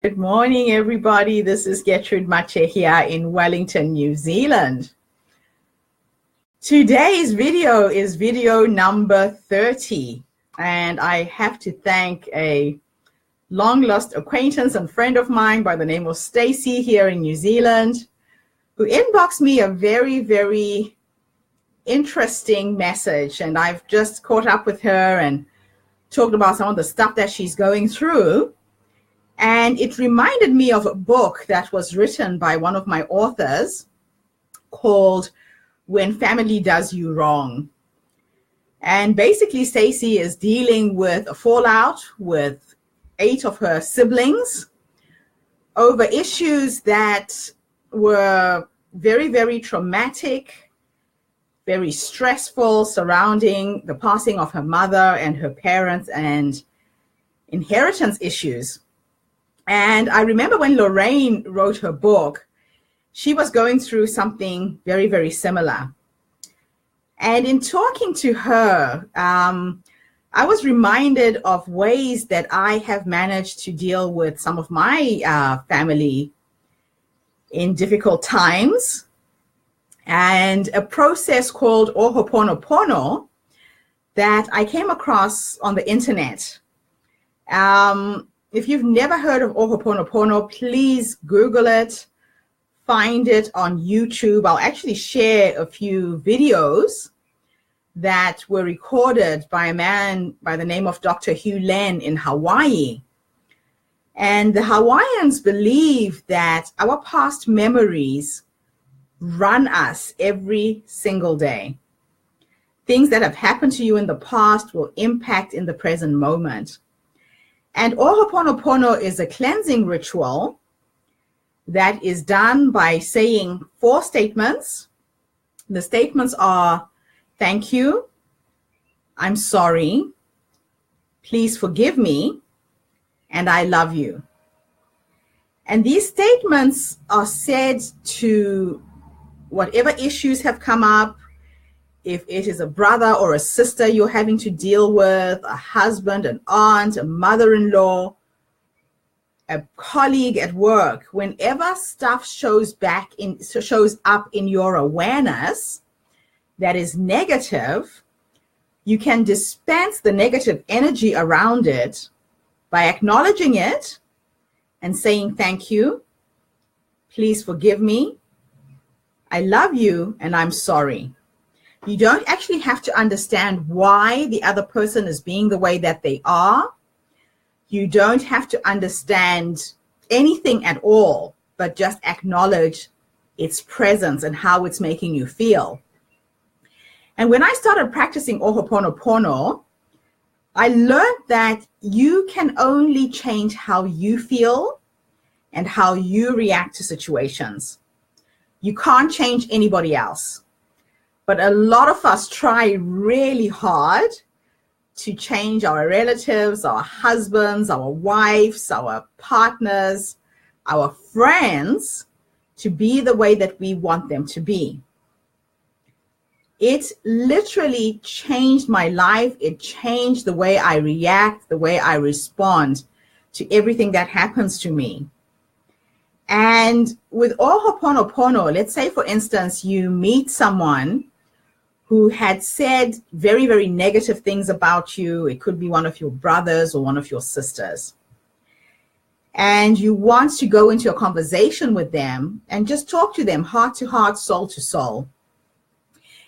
Good morning, everybody. This is Gertrude Mache here in Wellington, New Zealand. Today's video is video number 30, and I have to thank a long-lost acquaintance and friend of mine by the name of Stacy here in New Zealand, who inboxed me a very, very interesting message, and I've just caught up with her and talked about some of the stuff that she's going through. And it reminded me of a book that was written by one of my authors called When Family Does You Wrong. And basically, Stacey is dealing with a fallout with 8 of her siblings over issues that were very, very traumatic, very stressful, surrounding the passing of her mother and her parents and inheritance issues. And I remember when Lorraine wrote her book, she was going through something very, very similar. And in talking to her, I was reminded of ways that I have managed to deal with some of my family in difficult times, and a process called Hooponopono that I came across on the internet. If you've never heard of Hooponopono, please Google it, find it on YouTube. I'll actually share a few videos that were recorded by a man by the name of Dr. Hugh Len in Hawaii. And the Hawaiians believe that our past memories run us every single day. Things that have happened to you in the past will impact in the present moment. And Hooponopono is a cleansing ritual that is done by saying 4 statements. The statements are, thank you, I'm sorry, please forgive me, and I love you. And these statements are said to whatever issues have come up. If it is a brother or a sister you're having to deal with, a husband, an aunt, a mother-in-law, a colleague at work, whenever stuff shows up in your awareness that is negative, you can dispense the negative energy around it by acknowledging it and saying thank you, please forgive me, I love you, and I'm sorry. You don't actually have to understand why the other person is being the way that they are. You don't have to understand anything at all, but just acknowledge its presence and how it's making you feel. And when I started practicing Hooponopono, I learned that you can only change how you feel and how you react to situations. You can't change anybody else. But a lot of us try really hard to change our relatives, our husbands, our wives, our partners, our friends to be the way that we want them to be. It literally changed my life. It changed the way I react, the way I respond to everything that happens to me. And with Hooponopono, let's say, for instance, you meet someone who had said very, very negative things about you. It could be one of your brothers or one of your sisters. And you want to go into a conversation with them and just talk to them heart to heart, soul to soul.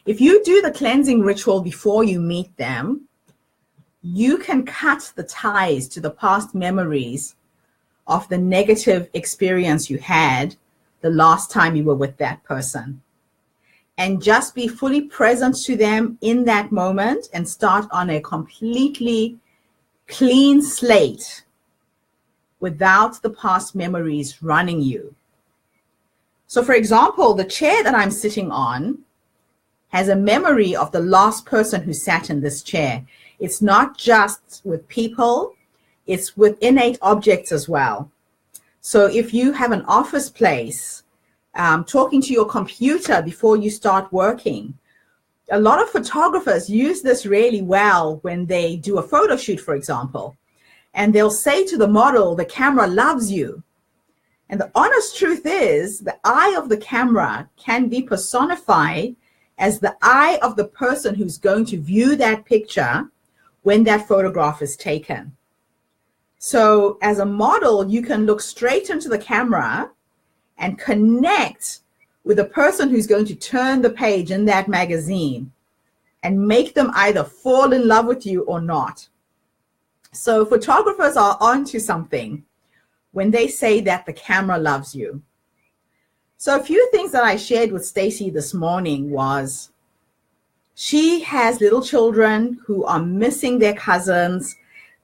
If you do the cleansing ritual before you meet them, you can cut the ties to the past memories of the negative experience you had the last time you were with that person. And just be fully present to them in that moment and start on a completely clean slate without the past memories running you. So for example, the chair that I'm sitting on has a memory of the last person who sat in this chair. It's not just with people, it's with innate objects as well. So if you have an office place, talking to your computer before you start working. A lot of photographers use this really well when they do a photo shoot, for example. And they'll say to the model, the camera loves you. And the honest truth is, the eye of the camera can be personified as the eye of the person who's going to view that picture when that photograph is taken. So as a model, you can look straight into the camera and connect with the person who's going to turn the page in that magazine and make them either fall in love with you or not. So photographers are onto something when they say that the camera loves you. So a few things that I shared with Stacy this morning was, she has little children who are missing their cousins.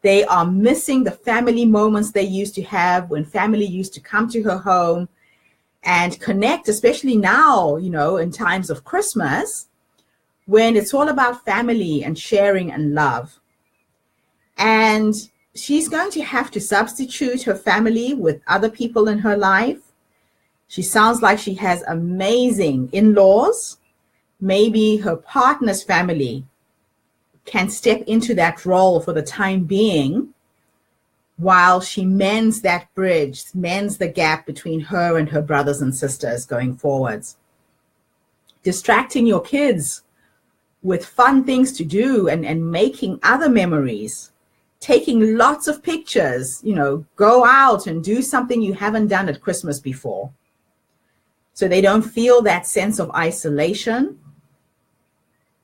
They are missing the family moments they used to have when family used to come to her home and connect, especially now, you know, in times of Christmas, when it's all about family and sharing and love. And she's going to have to substitute her family with other people in her life. She sounds like she has amazing in-laws. Maybe her partner's family can step into that role for the time being while she mends that bridge, mends the gap between her and her brothers and sisters going forwards. Distracting your kids with fun things to do and making other memories, taking lots of pictures, you know, go out and do something you haven't done at Christmas before. So they don't feel that sense of isolation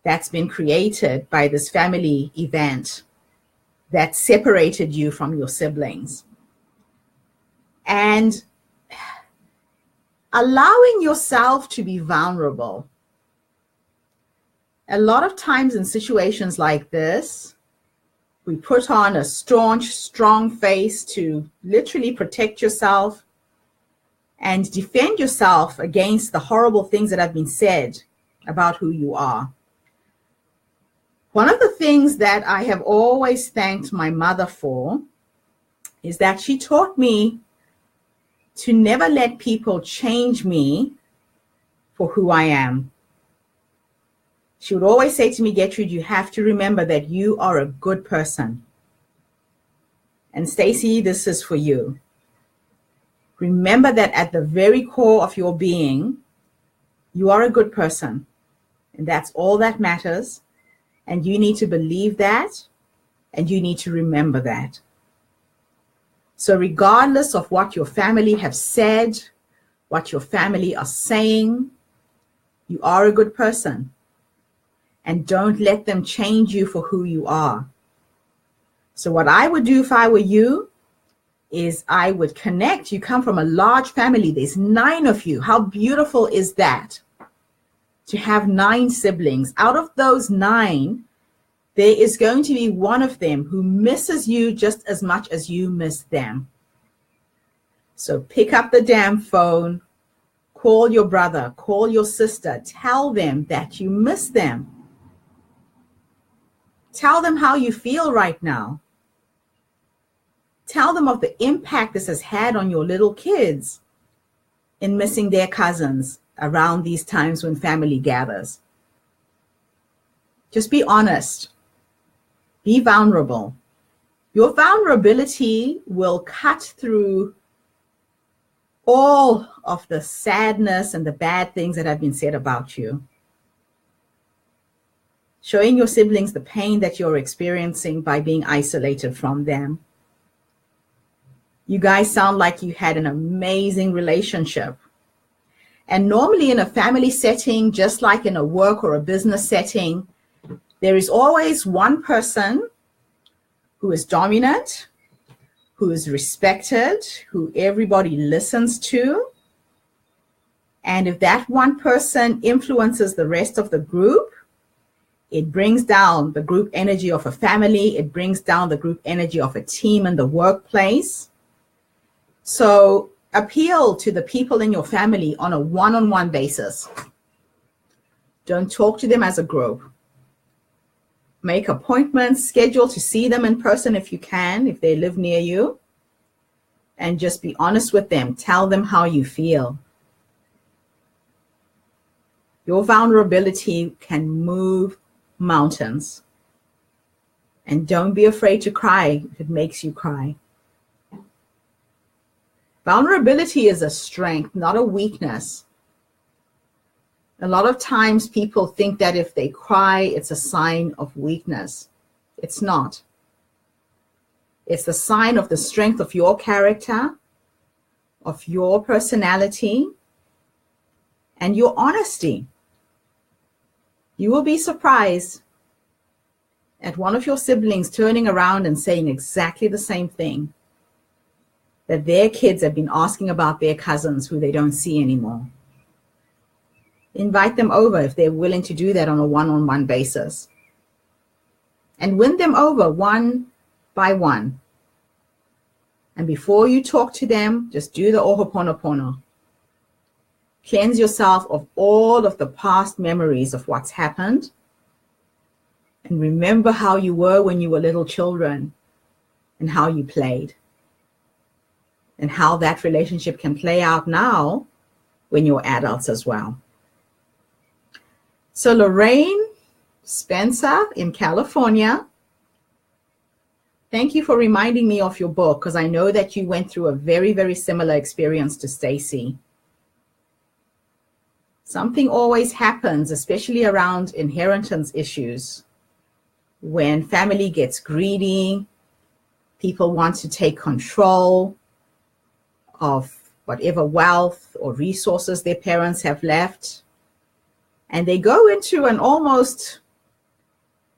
that's been created by this family event that separated you from your siblings. And allowing yourself to be vulnerable. A lot of times in situations like this, we put on a staunch, strong face to literally protect yourself and defend yourself against the horrible things that have been said about who you are. One of the things that I have always thanked my mother for is that she taught me to never let people change me for who I am. She would always say to me, Gertrude, you have to remember that you are a good person. And Stacy, this is for you. Remember that at the very core of your being, you are a good person. And that's all that matters. And you need to believe that, and you need to remember that. So regardless of what your family have said, what your family are saying, you are a good person. And don't let them change you for who you are. So what I would do if I were you is I would connect. You come from a large family. There's 9 of you. How beautiful is that? To have 9 siblings. Out of those 9, there is going to be one of them who misses you just as much as you miss them. So pick up the damn phone, call your brother, call your sister, tell them that you miss them. Tell them how you feel right now. Tell them of the impact this has had on your little kids in missing their cousins around these times when family gathers. Just be honest. Be vulnerable. Your vulnerability will cut through all of the sadness and the bad things that have been said about you. Showing your siblings the pain that you're experiencing by being isolated from them. You guys sound like you had an amazing relationship. And normally in a family setting, just like in a work or a business setting, there is always one person who is dominant, who is respected, who everybody listens to. And if that one person influences the rest of the group, it brings down the group energy of a family. It brings down the group energy of a team in the workplace. So appeal to the people in your family on a one-on-one basis. Don't talk to them as a group. Make appointments, schedule to see them in person if you can, if they live near you. And just be honest with them. Tell them how you feel. Your vulnerability can move mountains. And don't be afraid to cry if it makes you cry. Vulnerability is a strength, not a weakness. A lot of times people think that if they cry, it's a sign of weakness. It's not. It's the sign of the strength of your character, of your personality, and your honesty. You will be surprised at one of your siblings turning around and saying exactly the same thing, that their kids have been asking about their cousins who they don't see anymore. Invite them over if they're willing to do that on a one-on-one basis. And win them over one by one. And before you talk to them, just do the Hooponopono. Cleanse yourself of all of the past memories of what's happened. And remember how you were when you were little children and how you played. And how that relationship can play out now when you're adults as well. So Lorraine Spencer in California, thank you for reminding me of your book, because I know that you went through a very, very similar experience to Stacy. Something always happens, especially around inheritance issues. When family gets greedy, people want to take control of whatever wealth or resources their parents have left. And they go into an almost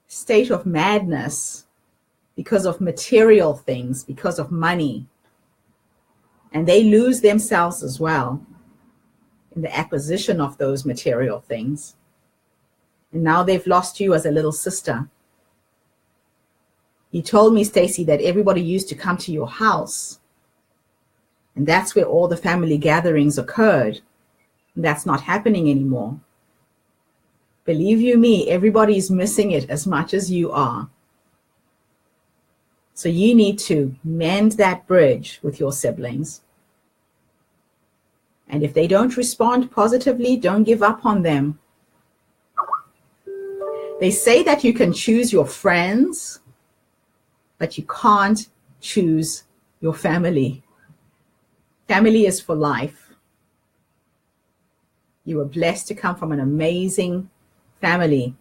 state of madness because of material things, because of money. And they lose themselves as well in the acquisition of those material things. And now they've lost you as a little sister. You told me, Stacy, that everybody used to come to your house. And that's where all the family gatherings occurred. And that's not happening anymore. Believe you me, everybody's missing it as much as you are. So you need to mend that bridge with your siblings. And if they don't respond positively, don't give up on them. They say that you can choose your friends, but you can't choose your family. Family is for life. You were blessed to come from an amazing family.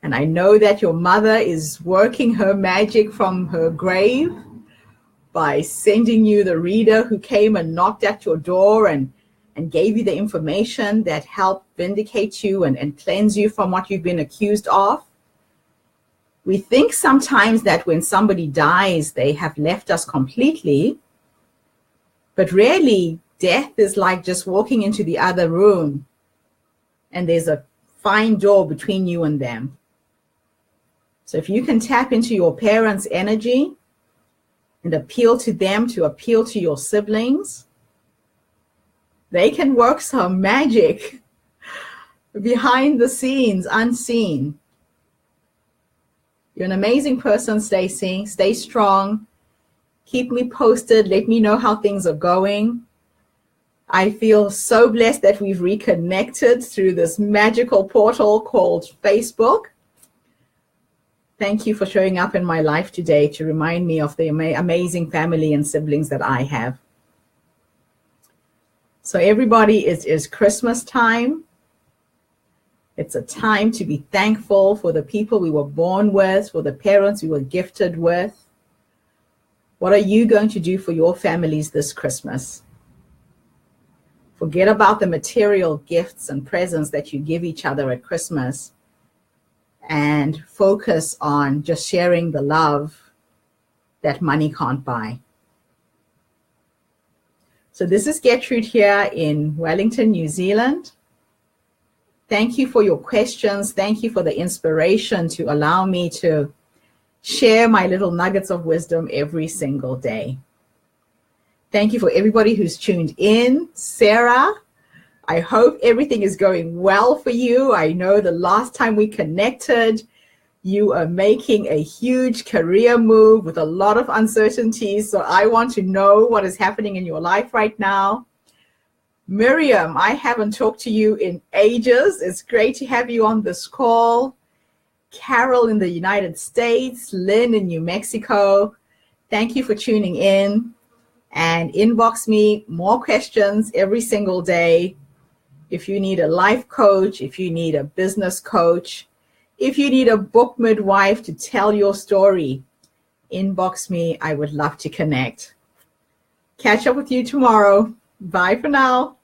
And I know that your mother is working her magic from her grave by sending you the reader who came and knocked at your door and gave you the information that helped vindicate you and cleanse you from what you've been accused of. We think sometimes that when somebody dies, they have left us completely. But really, death is like just walking into the other room and there's a fine door between you and them. So if you can tap into your parents' energy and appeal to them to appeal to your siblings, they can work some magic behind the scenes, unseen. You're an amazing person, Stacy. Stay strong. Keep me posted. Let me know how things are going. I feel so blessed that we've reconnected through this magical portal called Facebook. Thank you for showing up in my life today to remind me of the amazing family and siblings that I have. So everybody, it is Christmas time. It's a time to be thankful for the people we were born with, for the parents we were gifted with. What are you going to do for your families this Christmas? Forget about the material gifts and presents that you give each other at Christmas and focus on just sharing the love that money can't buy. So this is Gertrude here in Wellington, New Zealand. Thank you for your questions. Thank you for the inspiration to allow me to share my little nuggets of wisdom every single day. Thank you for everybody who's tuned in. Sarah, I hope everything is going well for you. I know the last time we connected, you are making a huge career move with a lot of uncertainties. So I want to know what is happening in your life right now. Miriam, I haven't talked to you in ages. It's great to have you on this call. Carol in the United States, Lynn in New Mexico. Thank you for tuning in, and inbox me more questions every single day. If you need a life coach, if you need a business coach, if you need a book midwife to tell your story, inbox me. I would love to connect. Catch up with you tomorrow. Bye for now.